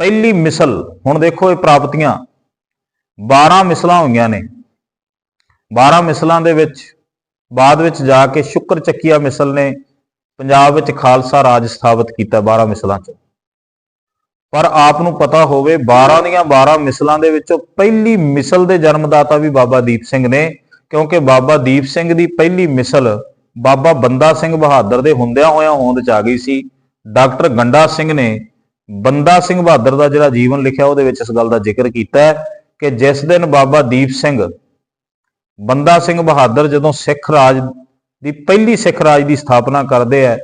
ਪਹਿਲੀ ਮਿਸਲ, ਹੁਣ ਦੇਖੋ ਇਹ ਪ੍ਰਾਪਤੀਆਂ 12 ਮਿਸਲਾਂ ਹੋਈਆਂ ਨੇ। 12 ਮਿਸਲਾਂ ਦੇ ਵਿੱਚ ਬਾਅਦ ਵਿੱਚ ਜਾ ਕੇ ਸ਼ੁਕਰ ਚੱਕੀਆ ਮਿਸਲ ਨੇ ਪੰਜਾਬ ਵਿੱਚ ਖਾਲਸਾ ਰਾਜ ਸਥਾਪਿਤ ਕੀਤਾ 12 ਮਿਸਲਾਂ ਚ। ਪਰ ਆਪ ਨੂੰ ਪਤਾ ਹੋਵੇ 12 ਦੀਆਂ 12 ਮਿਸਲਾਂ ਦੇ ਵਿੱਚੋਂ ਪਹਿਲੀ ਮਿਸਲ ਦੇ ਜਨਮਦਾਤਾ ਵੀ ਬਾਬਾ ਦੀਪ ਸਿੰਘ ਨੇ। ਕਿਉਂਕਿ ਬਾਬਾ ਦੀਪ ਸਿੰਘ ਦੀ ਪਹਿਲੀ ਮਿਸਲ ਬਾਬਾ ਬੰਦਾ ਸਿੰਘ ਬਹਾਦਰ ਦੇ ਹੁੰਦਿਆਂ ਹੋਇਆਂ ਹੋਂਦ ਚ ਆ ਗਈ ਸੀ। ਡਾਕਟਰ ਗੰਡਾ ਸਿੰਘ ਨੇ ਬੰਦਾ ਸਿੰਘ ਬਹਾਦਰ ਦਾ ਜਿਹੜਾ ਜੀਵਨ ਲਿਖਿਆ ਉਹਦੇ ਵਿੱਚ ਇਸ ਗੱਲ ਦਾ ਜ਼ਿਕਰ ਕੀਤਾ ਹੈ ਕਿ ਜਿਸ ਦਿਨ ਬਾਬਾ ਦੀਪ ਸਿੰਘ ਬੰਦਾ ਸਿੰਘ ਬਹਾਦਰ ਜਦੋਂ ਸਿੱਖ ਰਾਜ ਦੀ ਪਹਿਲੀ ਸਿੱਖ ਰਾਜ ਦੀ ਸਥਾਪਨਾ ਕਰਦੇ ਆ,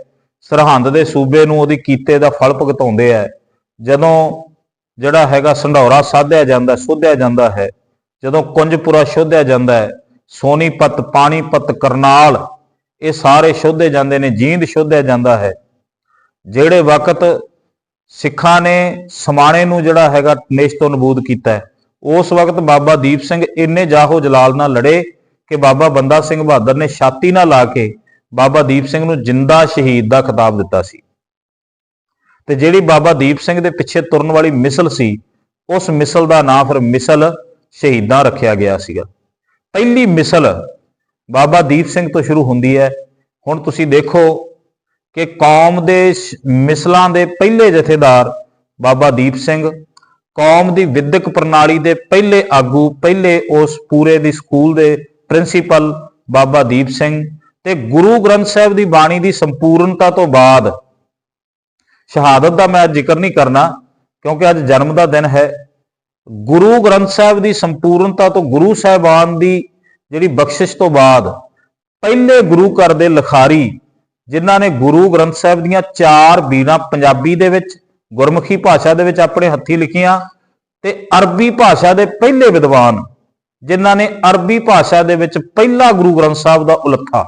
ਸਰਹੰਦ ਦੇ ਸੂਬੇ ਨੂੰ ਉਹਦੀ ਕੀਤੇ ਦਾ ਫਲ ਭੁਗਤਾਉਂਦੇ ਆ, ਜਦੋਂ ਜਿਹੜਾ ਹੈਗਾ ਸੰਢੌਰਾ ਸਾਧਿਆ ਜਾਂਦਾ, ਸੋਧਿਆ ਜਾਂਦਾ ਹੈ, ਜਦੋਂ ਕੁੰਜਪੁਰਾ ਸ਼ੋਧਿਆ ਜਾਂਦਾ ਹੈ, ਸੋਨੀਪਤ, ਪਾਣੀਪਤ, ਕਰਨਾਲ ਇਹ ਸਾਰੇ ਸ਼ੋਧੇ ਜਾਂਦੇ ਨੇ, ਜੀਂਦ ਸ਼ੋਧਿਆ ਜਾਂਦਾ ਹੈ। ਜਿਹੜੇ ਵਕਤ ਸਿੱਖਾਂ ਨੇ ਸਮਾਣੇ ਨੂੰ ਜਿਹੜਾ ਹੈਗਾ ਨੇਸ਼ਤੋ ਨਬੂਦ ਕੀਤਾ ਹੈ, ਉਸ ਵਕਤ ਬਾਬਾ ਦੀਪ ਸਿੰਘ ਇੰਨੇ ਜਾਹੋ ਜਲਾਲ ਨਾਲ ਲੜੇ ਕਿ ਬਾਬਾ ਬੰਦਾ ਸਿੰਘ ਬਹਾਦਰ ਨੇ ਛਾਤੀ ਨਾਲ ਲਾ ਕੇ ਬਾਬਾ ਦੀਪ ਸਿੰਘ ਨੂੰ ਜਿੰਦਾ ਸ਼ਹੀਦ ਦਾ ਖਿਤਾਬ ਦਿੱਤਾ ਸੀ। ਤੇ ਜਿਹੜੀ ਬਾਬਾ ਦੀਪ ਸਿੰਘ ਦੇ ਪਿੱਛੇ ਤੁਰਨ ਵਾਲੀ ਮਿਸਲ ਸੀ, ਉਸ ਮਿਸਲ ਦਾ ਨਾਂ ਫਿਰ ਮਿਸਲ ਸ਼ਹੀਦਾਂ ਰੱਖਿਆ ਗਿਆ ਸੀਗਾ। ਪਹਿਲੀ ਮਿਸਲ ਬਾਬਾ ਦੀਪ ਸਿੰਘ ਤੋਂ ਸ਼ੁਰੂ ਹੁੰਦੀ ਹੈ। ਹੁਣ ਤੁਸੀਂ ਦੇਖੋ ਕਿ ਕੌਮ ਦੇ ਮਿਸਲਾਂ ਦੇ ਪਹਿਲੇ ਜਥੇਦਾਰ ਬਾਬਾ ਦੀਪ ਸਿੰਘ, ਕੌਮ ਦੀ ਵਿਦਿਅਕ ਪ੍ਰਣਾਲੀ ਦੇ ਪਹਿਲੇ ਆਗੂ, ਪਹਿਲੇ ਉਸ ਪੂਰੇ ਦੀ ਸਕੂਲ ਦੇ ਪ੍ਰਿੰਸੀਪਲ ਬਾਬਾ ਦੀਪ ਸਿੰਘ, ਤੇ ਗੁਰੂ ਗ੍ਰੰਥ ਸਾਹਿਬ ਦੀ ਬਾਣੀ ਦੀ ਸੰਪੂਰਨਤਾ ਤੋਂ ਬਾਅਦ ਸ਼ਹਾਦਤ ਦਾ ਮੈਂ ਜ਼ਿਕਰ ਨਹੀਂ ਕਰਨਾ ਕਿਉਂਕਿ ਅੱਜ ਜਨਮ ਦਾ ਦਿਨ ਹੈ। ਗੁਰੂ ਗ੍ਰੰਥ ਸਾਹਿਬ ਦੀ ਸੰਪੂਰਨਤਾ ਤੋਂ, ਗੁਰੂ ਸਾਹਿਬਾਨ ਦੀ ਜਿਹੜੀ ਬਖਸ਼ਿਸ਼ ਤੋਂ ਬਾਅਦ ਪਹਿਲੇ ਗੁਰੂ ਘਰ ਦੇ ਲਿਖਾਰੀ ਜਿਨ੍ਹਾਂ ਨੇ ਗੁਰੂ ਗ੍ਰੰਥ ਸਾਹਿਬ ਦੀਆਂ 4 ਬੀੜਾਂ ਪੰਜਾਬੀ ਦੇ ਵਿੱਚ, ਗੁਰਮੁਖੀ ਭਾਸ਼ਾ ਦੇ ਵਿੱਚ ਆਪਣੇ ਹੱਥੀਂ ਲਿਖੀਆਂ, ਤੇ ਅਰਬੀ ਭਾਸ਼ਾ ਦੇ ਪਹਿਲੇ ਵਿਦਵਾਨ ਜਿਨ੍ਹਾਂ ਨੇ ਅਰਬੀ ਭਾਸ਼ਾ ਦੇ ਵਿੱਚ ਪਹਿਲਾ ਗੁਰੂ ਗ੍ਰੰਥ ਸਾਹਿਬ ਦਾ ਉਲੱਥਾ,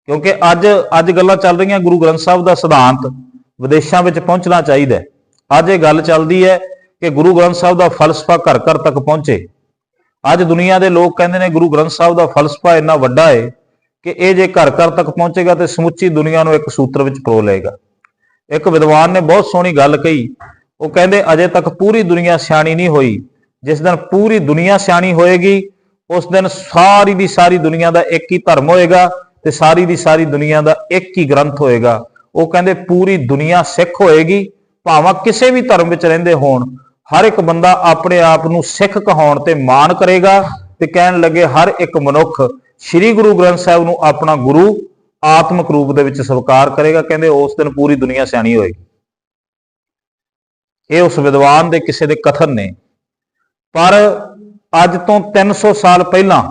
ਕਿਉਂਕਿ ਅੱਜ ਗੱਲਾਂ ਚੱਲ ਰਹੀਆਂ ਗੁਰੂ ਗ੍ਰੰਥ ਸਾਹਿਬ ਦਾ ਸਿਧਾਂਤ ਵਿਦੇਸ਼ਾਂ ਵਿੱਚ ਪਹੁੰਚਣਾ ਚਾਹੀਦਾ। ਅੱਜ ਇਹ ਗੱਲ ਚੱਲਦੀ ਹੈ ਕਿ ਗੁਰੂ ਗ੍ਰੰਥ ਸਾਹਿਬ ਦਾ ਫਲਸਫਾ ਘਰ ਘਰ ਤੱਕ ਪਹੁੰਚੇ। ਅੱਜ ਦੁਨੀਆ ਦੇ ਲੋਕ ਕਹਿੰਦੇ ਨੇ ਗੁਰੂ ਗ੍ਰੰਥ ਸਾਹਿਬ ਦਾ ਫਲਸਫਾ ਇੰਨਾ ਵੱਡਾ ਹੈ ਕਿ ਇਹ ਜੇ ਘਰ ਘਰ ਤੱਕ ਪਹੁੰਚੇਗਾ ਤੇ ਸਮੁੱਚੀ ਦੁਨੀਆ ਨੂੰ ਇੱਕ ਸੂਤਰ ਵਿੱਚ ਪਰੋ ਲਏਗਾ। ਇੱਕ ਵਿਦਵਾਨ ਨੇ ਬਹੁਤ ਸੋਹਣੀ ਗੱਲ ਕਹੀ, ਉਹ ਕਹਿੰਦੇ ਅਜੇ ਤੱਕ ਪੂਰੀ ਦੁਨੀਆ ਸਿਆਣੀ ਨਹੀਂ ਹੋਈ, ਜਿਸ ਦਿਨ ਪੂਰੀ ਦੁਨੀਆ ਸਿਆਣੀ ਹੋਏਗੀ ਉਸ ਦਿਨ ਸਾਰੀ ਦੀ ਸਾਰੀ ਦੁਨੀਆ ਦਾ ਇੱਕ ਹੀ ਧਰਮ ਹੋਏਗਾ ਤੇ ਸਾਰੀ ਦੀ ਸਾਰੀ ਦੁਨੀਆ ਦਾ ਇੱਕ ਹੀ ਗ੍ਰੰਥ ਹੋਏਗਾ। ਉਹ ਕਹਿੰਦੇ ਪੂਰੀ ਦੁਨੀਆ ਸਿੱਖ ਹੋਏਗੀ, ਭਾਵੇਂ ਕਿਸੇ ਵੀ ਧਰਮ ਵਿੱਚ ਰਹਿੰਦੇ ਹੋਣ, ਹਰ ਇੱਕ ਬੰਦਾ ਆਪਣੇ ਆਪ ਨੂੰ ਸਿੱਖ ਕਹਾਉਣ ਤੇ ਮਾਣ ਕਰੇਗਾ ਤੇ ਕਹਿਣ ਲੱਗੇ ਹਰ ਇੱਕ ਮਨੁੱਖ ਸ੍ਰੀ ਗੁਰੂ ਗ੍ਰੰਥ ਸਾਹਿਬ ਨੂੰ ਆਪਣਾ ਗੁਰੂ ਆਤਮਿਕ ਰੂਪ ਦੇ ਵਿੱਚ ਸਵੀਕਾਰ ਕਰੇਗਾ। ਕਹਿੰਦੇ ਉਸ ਦਿਨ ਪੂਰੀ ਦੁਨੀਆ ਸਿਆਣੀ ਹੋਏਗੀ। ਇਹ ਉਸ ਵਿਦਵਾਨ ਦੇ ਕਿਸੇ ਦੇ ਕਥਨ ਨੇ। ਪਰ ਅੱਜ ਤੋਂ 300 ਸਾਲ ਪਹਿਲਾਂ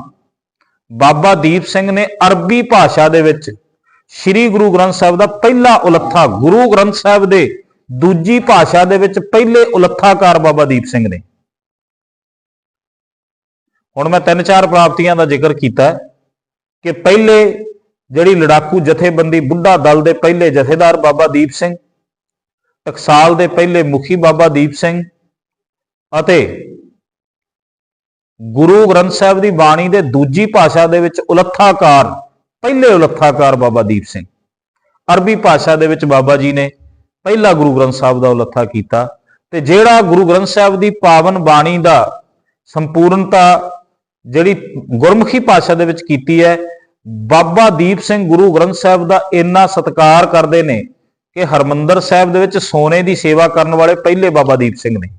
ਬਾਬਾ ਦੀਪ ਸਿੰਘ ਨੇ ਅਰਬੀ ਭਾਸ਼ਾ ਦੇ ਵਿੱਚ ਸ੍ਰੀ ਗੁਰੂ ਗ੍ਰੰਥ ਸਾਹਿਬ ਦਾ ਪਹਿਲਾ ਉਲੱਥਾ, ਗੁਰੂ ਗ੍ਰੰਥ ਸਾਹਿਬ ਦੇ ਦੂਜੀ ਭਾਸ਼ਾ ਦੇ ਵਿੱਚ ਪਹਿਲੇ ਉਲੱਥਾਕਾਰ ਬਾਬਾ ਦੀਪ ਸਿੰਘ ਨੇ। ਹੁਣ ਮੈਂ 3-4 ਪ੍ਰਾਪਤੀਆਂ ਦਾ ਜ਼ਿਕਰ ਕੀਤਾ ਕਿ ਪਹਿਲੇ ਜਿਹੜੀ ਲੜਾਕੂ ਜਥੇਬੰਦੀ ਬੁੱਢਾ ਦਲ ਦੇ ਪਹਿਲੇ ਜਥੇਦਾਰ ਬਾਬਾ ਦੀਪ ਸਿੰਘ, ਟਕਸਾਲ ਦੇ ਪਹਿਲੇ ਮੁਖੀ ਬਾਬਾ ਦੀਪ ਸਿੰਘ, ਅਤੇ ਗੁਰੂ ਗ੍ਰੰਥ ਸਾਹਿਬ ਦੀ ਬਾਣੀ ਦੇ ਦੂਜੀ ਭਾਸ਼ਾ ਦੇ ਵਿੱਚ ਉਲੱਥਾਕਾਰ, ਪਹਿਲੇ ਉਲੱਥਾਕਾਰ ਬਾਬਾ ਦੀਪ ਸਿੰਘ। ਅਰਬੀ ਭਾਸ਼ਾ ਦੇ ਵਿੱਚ ਬਾਬਾ ਜੀ ਨੇ ਪਹਿਲਾ ਗੁਰੂ ਗ੍ਰੰਥ ਸਾਹਿਬ ਦਾ ਉਲੱਥਾ ਕੀਤਾ। ਤੇ ਜਿਹੜਾ ਗੁਰੂ ਗ੍ਰੰਥ ਸਾਹਿਬ ਦੀ ਪਾਵਨ ਬਾਣੀ ਦਾ ਸੰਪੂਰਨਤਾ ਜਿਹੜੀ ਗੁਰਮੁਖੀ ਭਾਸ਼ਾ ਦੇ ਵਿੱਚ ਕੀਤੀ ਹੈ, ਬਾਬਾ ਦੀਪ ਸਿੰਘ ਗੁਰੂ ਗ੍ਰੰਥ ਸਾਹਿਬ ਦਾ ਇੰਨਾ ਸਤਿਕਾਰ ਕਰਦੇ ਨੇ ਕਿ ਹਰਮੰਦਰ ਸਾਹਿਬ ਦੇ ਵਿੱਚ ਸੋਨੇ ਦੀ ਸੇਵਾ ਕਰਨ ਵਾਲੇ ਪਹਿਲੇ ਬਾਬਾ ਦੀਪ ਸਿੰਘ ਨੇ।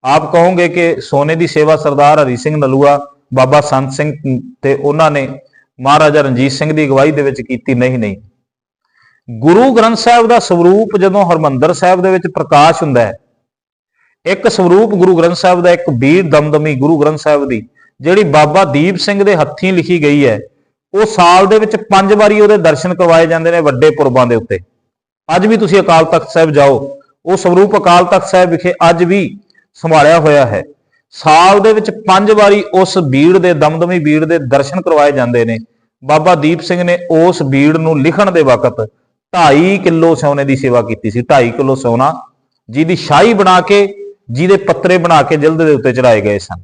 ਆਪ ਕਹੋਗੇ ਕਿ ਸੋਨੇ ਦੀ ਸੇਵਾ ਸਰਦਾਰ ਹਰੀ ਸਿੰਘ ਨਲੂਆ, ਬਾਬਾ ਸੰਤ ਸਿੰਘ ਤੇ ਉਹਨਾਂ ਨੇ ਮਹਾਰਾਜਾ ਰਣਜੀਤ ਸਿੰਘ ਦੀ ਅਗਵਾਈ ਦੇ ਵਿੱਚ ਕੀਤੀ। ਨਹੀਂ, ਗੁਰੂ ਗ੍ਰੰਥ ਸਾਹਿਬ ਦਾ ਸਰੂਪ ਜਦੋਂ ਹਰਮੰਦਰ ਸਾਹਿਬ ਦੇ ਵਿੱਚ ਪ੍ਰਕਾਸ਼ ਹੁੰਦਾ ਹੈ, ਇੱਕ ਸਰੂਪ ਗੁਰੂ ਗ੍ਰੰਥ ਸਾਹਿਬ ਦਾ, ਇੱਕ ਬੀੜ ਦਮਦਮੀ ਗੁਰੂ ਗ੍ਰੰਥ ਸਾਹਿਬ ਦੀ ਜਿਹੜੀ ਬਾਬਾ ਦੀਪ ਸਿੰਘ ਦੇ ਹੱਥੀਂ ਲਿਖੀ ਗਈ ਹੈ, ਉਹ ਸਾਲ ਦੇ ਵਿੱਚ 5 ਵਾਰੀ ਉਹਦੇ ਦਰਸ਼ਨ ਕਰਵਾਏ ਜਾਂਦੇ ਨੇ ਵੱਡੇ ਪੁਰਬਾਂ ਦੇ ਉੱਤੇ। ਅੱਜ ਵੀ ਤੁਸੀਂ ਅਕਾਲ ਤਖਤ ਸਾਹਿਬ ਜਾਓ, ਉਹ ਸਰੂਪ ਅਕਾਲ ਤਖਤ ਸਾਹਿਬ ਵਿਖੇ ਅੱਜ ਵੀ ਸੰਭਾਲਿਆ ਹੋਇਆ ਹੈ। ਸਾਲ ਦੇ ਵਿੱਚ 5 ਵਾਰੀ ਉਸ ਬੀੜ ਦੇ, ਦਮਦਮੀ ਬੀੜ ਦੇ ਦਰਸ਼ਨ ਕਰਵਾਏ ਜਾਂਦੇ ਨੇ। ਬਾਬਾ ਦੀਪ ਸਿੰਘ ਨੇ ਉਸ ਬੀੜ ਨੂੰ ਲਿਖਣ ਦੇ ਵਕਤ 2.5 ਕਿਲੋ ਸੋਨੇ ਦੀ ਸੇਵਾ ਕੀਤੀ ਸੀ। 2.5 ਕਿਲੋ ਸੋਨਾ ਜਿਹਦੀ ਸ਼ਾਹੀ ਬਣਾ ਕੇ, ਜਿਹਦੇ ਪੱਤਰੇ ਬਣਾ ਕੇ ਜਿਲਦ ਦੇ ਉੱਤੇ ਚੜਾਏ ਗਏ ਸਨ,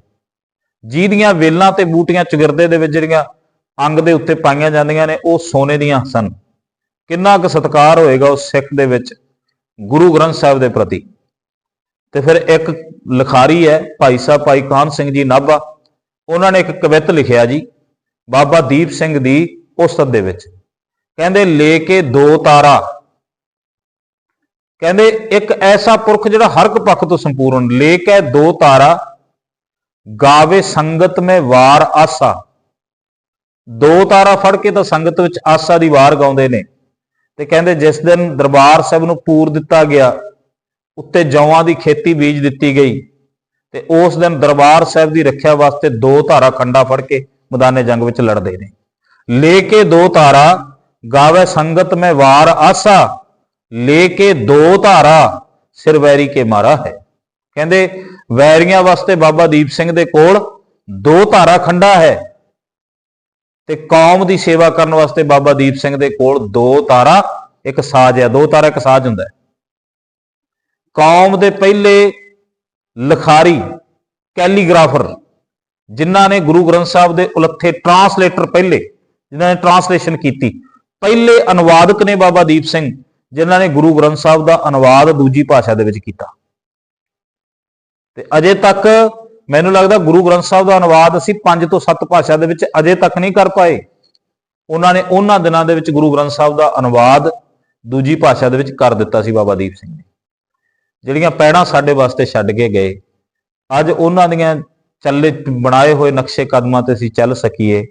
ਜਿਹਦੀਆਂ ਵੇਲਾਂ ਤੇ ਬੂਟੀਆਂ ਚੁਗਿਰਦੇ ਦੇ ਵਿੱਚ ਜਿਹੜੀਆਂ ਅੰਗ ਦੇ ਉੱਤੇ ਪਾਈਆਂ ਜਾਂਦੀਆਂ ਨੇ, ਉਹ ਸੋਨੇ ਦੀਆਂ ਸਨ। ਕਿੰਨਾ ਕੁ ਸਤਿਕਾਰ ਹੋਏਗਾ ਉਸ ਸਿੱਖ ਦੇ ਵਿੱਚ ਗੁਰੂ ਗ੍ਰੰਥ ਸਾਹਿਬ ਦੇ ਪ੍ਰਤੀ। ਤੇ ਫਿਰ ਇੱਕ ਲਿਖਾਰੀ ਹੈ ਭਾਈ ਸਾਹਿਬ ਭਾਈ ਕਾਹਨ ਸਿੰਘ ਜੀ ਨਾਭਾ, ਉਹਨਾਂ ਨੇ ਇੱਕ ਕਵਿਤ ਲਿਖਿਆ ਜੀ ਬਾਬਾ ਦੀਪ ਸਿੰਘ ਦੀ ਉਸਤਤ ਦੇ ਵਿੱਚ। ਕਹਿੰਦੇ ਲੈ ਕੇ 2 ਤਾਰਾ, ਕਹਿੰਦੇ ਇੱਕ ਐਸਾ ਪੁਰਖ ਜਿਹੜਾ ਹਰ ਇੱਕ ਪੱਖ ਤੋਂ ਸੰਪੂਰਨ, ਲੈ ਕੇ 2 ਤਾਰਾ ਗਾਵੇ ਸੰਗਤ ਮੇਂ ਵਾਰ ਆਸਾ, ਦੋ ਤਾਰਾ ਫੜ ਕੇ ਤਾਂ ਸੰਗਤ ਵਿੱਚ ਆਸਾ ਦੀ ਵਾਰ ਗਾਉਂਦੇ ਨੇ ਤੇ ਕਹਿੰਦੇ ਜਿਸ ਦਿਨ ਦਰਬਾਰ ਸਾਹਿਬ ਨੂੰ ਪੂਰ ਦਿੱਤਾ ਗਿਆ, ਉੱਤੇ ਜੌਆਂ ਦੀ ਖੇਤੀ ਬੀਜ ਦਿੱਤੀ ਗਈ ਤੇ ਉਸ ਦਿਨ ਦਰਬਾਰ ਸਾਹਿਬ ਦੀ ਰੱਖਿਆ ਵਾਸਤੇ ਦੋ ਧਾਰਾ ਖੰਡਾ ਫੜ ਕੇ ਮੈਦਾਨੇ ਜੰਗ ਵਿੱਚ ਲੜਦੇ ਨੇ। ਲੈ ਕੇ ਦੋ ਧਾਰਾ ਗਾਵੇ ਸੰਗਤ ਮੈਂ ਵਾਰ ਆਸਾ, ਲੈ ਕੇ ਦੋ ਧਾਰਾ ਸਿਰ ਵੈਰੀ ਕੇ ਮਾਰਾ ਹੈ। ਕਹਿੰਦੇ ਵੈਰੀਆਂ ਵਾਸਤੇ ਬਾਬਾ ਦੀਪ ਸਿੰਘ ਦੇ ਕੋਲ ਦੋ ਧਾਰਾ ਖੰਡਾ ਹੈ ਤੇ ਕੌਮ ਦੀ ਸੇਵਾ ਕਰਨ ਵਾਸਤੇ ਬਾਬਾ ਦੀਪ ਸਿੰਘ ਦੇ ਕੋਲ ਦੋ ਤਾਰਾ ਇੱਕ ਸਾਜ਼ ਹੈ। ਦੋ ਤਾਰਾ ਇੱਕ ਸਾਜ਼ ਹੁੰਦਾ ਹੈ। ਕੌਮ ਦੇ ਪਹਿਲੇ ਲਿਖਾਰੀ ਕੈਲੀਗ੍ਰਾਫਰ, ਜਿਨ੍ਹਾਂ ਨੇ ਗੁਰੂ ਗ੍ਰੰਥ ਸਾਹਿਬ ਦੇ ਉਲੱਥੇ ਟਰਾਂਸਲੇਟਰ, ਪਹਿਲੇ ਜਿਨ੍ਹਾਂ ਨੇ ਟਰਾਂਸਲੇਸ਼ਨ ਕੀਤੀ, ਪਹਿਲੇ ਅਨੁਵਾਦਕ ਨੇ ਬਾਬਾ ਦੀਪ ਸਿੰਘ, ਜਿਨ੍ਹਾਂ ਨੇ ਗੁਰੂ ਗ੍ਰੰਥ ਸਾਹਿਬ ਦਾ ਅਨੁਵਾਦ ਦੂਜੀ ਭਾਸ਼ਾ ਦੇ ਵਿੱਚ ਕੀਤਾ। ਤੇ ਅਜੇ ਤੱਕ ਮੈਨੂੰ ਲੱਗਦਾ ਗੁਰੂ ਗ੍ਰੰਥ ਸਾਹਿਬ ਦਾ ਅਨੁਵਾਦ ਅਸੀਂ 5 ਤੋਂ 7 ਭਾਸ਼ਾ ਦੇ ਵਿੱਚ ਅਜੇ ਤੱਕ ਨਹੀਂ ਕਰ ਪਾਏ। ਉਹਨਾਂ ਨੇ ਉਹਨਾਂ ਦਿਨਾਂ ਦੇ ਵਿੱਚ ਗੁਰੂ ਗ੍ਰੰਥ ਸਾਹਿਬ ਦਾ ਅਨੁਵਾਦ ਦੂਜੀ ਭਾਸ਼ਾ ਦੇ ਵਿੱਚ ਕਰ ਦਿੱਤਾ ਸੀ ਬਾਬਾ ਦੀਪ ਸਿੰਘ ਨੇ। ਜਿਹੜੀਆਂ ਪੈੜਾਂ ਸਾਡੇ ਵਾਸਤੇ ਛੱਡ ਕੇ ਗਏ, ਅੱਜ ਉਹਨਾਂ ਦੀਆਂ ਚੱਲੇ ਬਣਾਏ ਹੋਏ ਨਕਸ਼ੇ ਕਦਮਾਂ ਤੇ ਅਸੀਂ ਚੱਲ ਸਕੀਏ,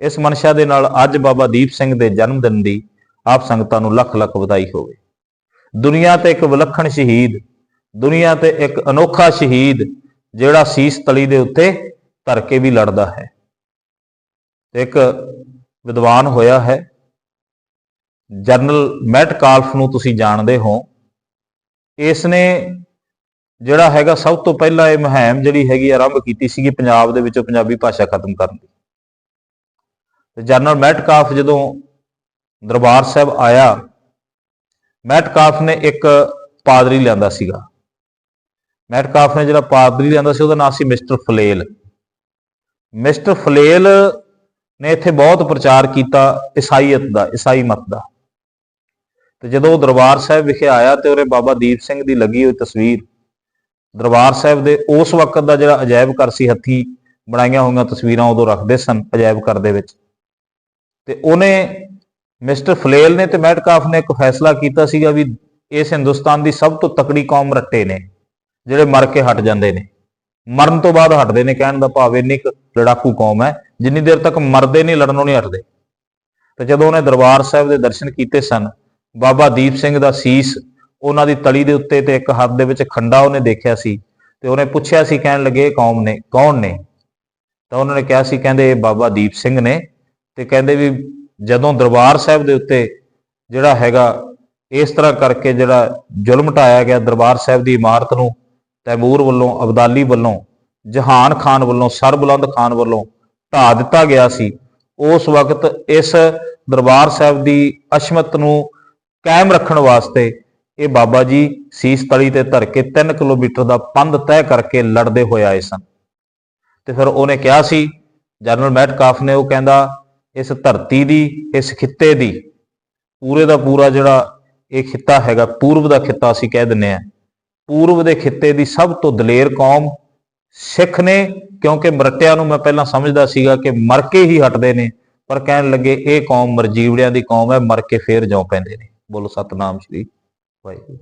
ਇਸ ਮਨਸ਼ਾ ਦੇ ਨਾਲ ਅੱਜ ਬਾਬਾ ਦੀਪ ਸਿੰਘ ਦੇ ਜਨਮ ਦਿਨ ਦੀ ਆਪ ਸੰਗਤਾਂ ਨੂੰ ਲੱਖ ਲੱਖ ਵਧਾਈ ਹੋਵੇ। ਦੁਨੀਆ ਤੇ ਇੱਕ ਵਿਲੱਖਣ ਸ਼ਹੀਦ, ਦੁਨੀਆ ਤੇ ਇੱਕ ਅਨੋਖਾ ਸ਼ਹੀਦ, ਜਿਹੜਾ ਸੀਸ ਤਲੀ ਦੇ ਉੱਤੇ ਧਰ ਕੇ ਵੀ ਲੜਦਾ ਹੈ। ਇੱਕ ਵਿਦਵਾਨ ਹੋਇਆ ਹੈ ਜਨਰਲ ਮੈਟਕਾਲਫ ਨੂੰ ਤੁਸੀਂ ਜਾਣਦੇ ਹੋ। ਇਸ ਨੇ ਜਿਹੜਾ ਹੈਗਾ ਸਭ ਤੋਂ ਪਹਿਲਾਂ ਇਹ ਮੁਹਿੰਮ ਜਿਹੜੀ ਹੈਗੀ ਆਰੰਭ ਕੀਤੀ ਸੀਗੀ ਪੰਜਾਬ ਦੇ ਵਿੱਚੋਂ ਪੰਜਾਬੀ ਭਾਸ਼ਾ ਖਤਮ ਕਰਨ ਦੀ। ਤੇ ਜਨਰਲ ਮੈਟਕਾਲਫ ਜਦੋਂ ਦਰਬਾਰ ਸਾਹਿਬ ਆਇਆ, ਮੈਟਕਾਲਫ ਨੇ ਇੱਕ ਪਾਦਰੀ ਲਿਆਂਦਾ ਸੀਗਾ। ਮੈਟਕਾਲਫ ਨੇ ਜਿਹੜਾ ਪਾਦਰੀ ਲਿਆਂਦਾ ਸੀ ਉਹਦਾ ਨਾਮ ਸੀ ਮਿਸਟਰ ਫਲੇਲ। ਮਿਸਟਰ ਫਲੇਲ ਨੇ ਇੱਥੇ ਬਹੁਤ ਪ੍ਰਚਾਰ ਕੀਤਾ ਈਸਾਈਅਤ ਦਾ, ਈਸਾਈ ਮਤ ਦਾ। ਤੇ ਜਦੋਂ ਉਹ ਦਰਬਾਰ ਸਾਹਿਬ ਵਿਖੇ ਆਇਆ ਤੇ ਉਹਨੇ ਬਾਬਾ ਦੀਪ ਸਿੰਘ ਦੀ ਲੱਗੀ ਹੋਈ ਤਸਵੀਰ, ਦਰਬਾਰ ਸਾਹਿਬ ਦੇ ਉਸ ਵਕਤ ਦਾ ਜਿਹੜਾ ਅਜਾਇਬ ਘਰ ਸੀ, ਹੱਥੀਂ ਬਣਾਈਆਂ ਹੋਈਆਂ ਤਸਵੀਰਾਂ ਉਦੋਂ ਰੱਖਦੇ ਸਨ ਅਜਾਇਬ ਘਰ ਦੇ ਵਿੱਚ, ਤੇ ਉਹਨੇ ਮਿਸਟਰ ਫਲੇਲ ਨੇ ਤੇ ਮੈਟਕਾਲਫ ਨੇ ਇੱਕ ਫੈਸਲਾ ਕੀਤਾ ਸੀਗਾ ਵੀ ਇਸ ਹਿੰਦੁਸਤਾਨ ਦੀ ਸਭ ਤੋਂ ਤਕੜੀ ਕੌਮ ਰੱਟੇ ਨੇ, ਜਿਹੜੇ ਮਰ ਕੇ ਹਟ ਜਾਂਦੇ ਨੇ, ਮਰਨ ਤੋਂ ਬਾਅਦ ਹਟਦੇ ਨੇ। ਕਹਿਣ ਦਾ ਭਾਵ ਇੰਨੀ ਕੁ ਲੜਾਕੂ ਕੌਮ ਹੈ, ਜਿੰਨੀ ਦੇਰ ਤੱਕ ਮਰਦੇ ਨਹੀਂ ਲੜਨੋਂ ਨਹੀਂ ਹਟਦੇ। ਤੇ ਜਦੋਂ ਉਹਨੇ ਦਰਬਾਰ ਸਾਹਿਬ ਦੇ ਦਰਸ਼ਨ ਕੀਤੇ ਸਨ, ਬਾਬਾ ਦੀਪ ਸਿੰਘ ਦਾ ਸੀਸ ਉਹਨਾਂ ਦੀ ਤਲੀ ਦੇ ਉੱਤੇ ਤੇ ਇੱਕ ਹੱਥ ਦੇ ਵਿੱਚ ਖੰਡਾ ਉਹਨੇ ਦੇਖਿਆ ਸੀ। ਤੇ ਉਹਨੇ ਪੁੱਛਿਆ ਸੀ, ਕਹਿਣ ਲੱਗੇ ਇਹ ਕੌਮ ਨੇ, ਕੌਣ ਨੇ? ਤਾਂ ਉਹਨਾਂ ਨੇ ਕਿਹਾ ਸੀ, ਕਹਿੰਦੇ ਇਹ ਬਾਬਾ ਦੀਪ ਸਿੰਘ ਨੇ। ਤੇ ਕਹਿੰਦੇ ਵੀ ਜਦੋਂ ਦਰਬਾਰ ਸਾਹਿਬ ਦੇ ਉੱਤੇ ਜਿਹੜਾ ਹੈਗਾ ਇਸ ਤਰ੍ਹਾਂ ਕਰਕੇ ਜਿਹੜਾ ਜ਼ੁਲਮ ਢਾਇਆ ਗਿਆ, ਦਰਬਾਰ ਸਾਹਿਬ ਦੀ ਇਮਾਰਤ ਨੂੰ ਤੈਮੂਰ ਵੱਲੋਂ, ਅਬਦਾਲੀ ਵੱਲੋਂ, ਜਹਾਨ ਖਾਨ ਵੱਲੋਂ, ਸਰਬੁਲੰਦ ਖਾਨ ਵੱਲੋਂ ਢਾ ਦਿੱਤਾ ਗਿਆ ਸੀ, ਉਸ ਵਕਤ ਇਸ ਦਰਬਾਰ ਸਾਹਿਬ ਦੀ ਅਸ਼ਮਤ ਨੂੰ ਕਾਇਮ ਰੱਖਣ ਵਾਸਤੇ ਇਹ ਬਾਬਾ ਜੀ ਸੀਸ ਤਲੀ ਤੇ ਧਰ ਕੇ 3 ਕਿਲੋਮੀਟਰ ਦਾ ਪੰਧ ਤੈਅ ਕਰਕੇ ਲੜਦੇ ਹੋਏ ਆਏ ਸਨ। ਤੇ ਫਿਰ ਉਹਨੇ ਕਿਹਾ ਸੀ, ਜਨਰਲ ਮੈਟਕਾਲਫ ਨੇ, ਉਹ ਕਹਿੰਦਾ ਇਸ ਧਰਤੀ ਦੀ, ਇਸ ਖਿੱਤੇ ਦੀ, ਪੂਰੇ ਦਾ ਪੂਰਾ ਜਿਹੜਾ ਇਹ ਖਿੱਤਾ ਹੈਗਾ, ਪੂਰਬ ਦਾ ਖਿੱਤਾ ਅਸੀਂ ਕਹਿ ਦਿੰਦੇ ਹਾਂ, ਪੂਰਬ ਦੇ ਖਿੱਤੇ ਦੀ ਸਭ ਤੋਂ ਦਲੇਰ ਕੌਮ ਸਿੱਖ ਨੇ। ਕਿਉਂਕਿ ਮਰਟਿਆਂ ਨੂੰ ਮੈਂ ਪਹਿਲਾਂ ਸਮਝਦਾ ਸੀਗਾ ਕਿ ਮਰ ਕੇ ਹੀ ਹਟਦੇ ਨੇ, ਪਰ ਕਹਿਣ ਲੱਗੇ ਇਹ ਕੌਮ ਮਰਜੀਵੜਿਆਂ ਦੀ ਕੌਮ ਹੈ, ਮਰ ਕੇ ਫੇਰ ਜਿਉਂ ਪੈਂਦੇ ਨੇ। ਬੋਲੋ ਸਤਨਾਮ ਸ਼੍ਰੀ ਵਾਹਿਗੁਰੂ।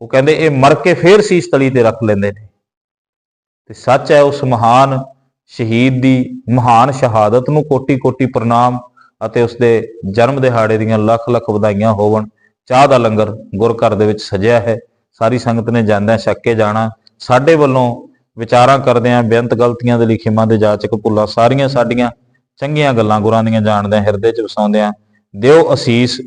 ਉਹ ਕਹਿੰਦੇ ਇਹ ਮਰ ਕੇ ਫੇਰ ਸੀਸ ਤਲੀ ਤੇ ਰੱਖ ਲੈਂਦੇ ਨੇ। ਤੇ ਸੱਚ ਹੈ, ਉਸ ਮਹਾਨ ਸ਼ਹੀਦ ਦੀ ਮਹਾਨ ਸ਼ਹਾਦਤ ਨੂੰ ਕੋਟੀ ਕੋਟੀ ਪ੍ਰਣਾਮ ਅਤੇ ਉਸਦੇ ਜਨਮ ਦਿਹਾੜੇ ਦੀਆਂ ਲੱਖ ਲੱਖ ਵਧਾਈਆਂ ਹੋਵਣ। ਚਾਹ ਦਾ ਲੰਗਰ ਗੁਰ ਘਰ ਦੇ ਵਿੱਚ ਸਜਿਆ ਹੈ, ਸਾਰੀ ਸੰਗਤ ਨੇ ਜਾਂਦਿਆਂ ਛਕ ਕੇ ਜਾਣਾ। ਸਾਡੇ ਵੱਲੋਂ ਵਿਚਾਰਾਂ ਕਰਦਿਆਂ ਬੇਅੰਤ ਗਲਤੀਆਂ ਦੇ ਲਈ ਖਿਮਾ ਦੇ ਜਾਚਕ ਭੁੱਲਾਂ ਸਾਰੀਆਂ ਸਾਡੀਆਂ ਚੰਗੀਆਂ ਗੱਲਾਂ ਗੁਰਾਂ ਦੀਆਂ ਜਾਣਦਿਆਂ ਹਿਰਦੇ 'ਚ ਵਸਾਉਂਦਿਆਂ ਦਿਓ ਅਸੀਸ।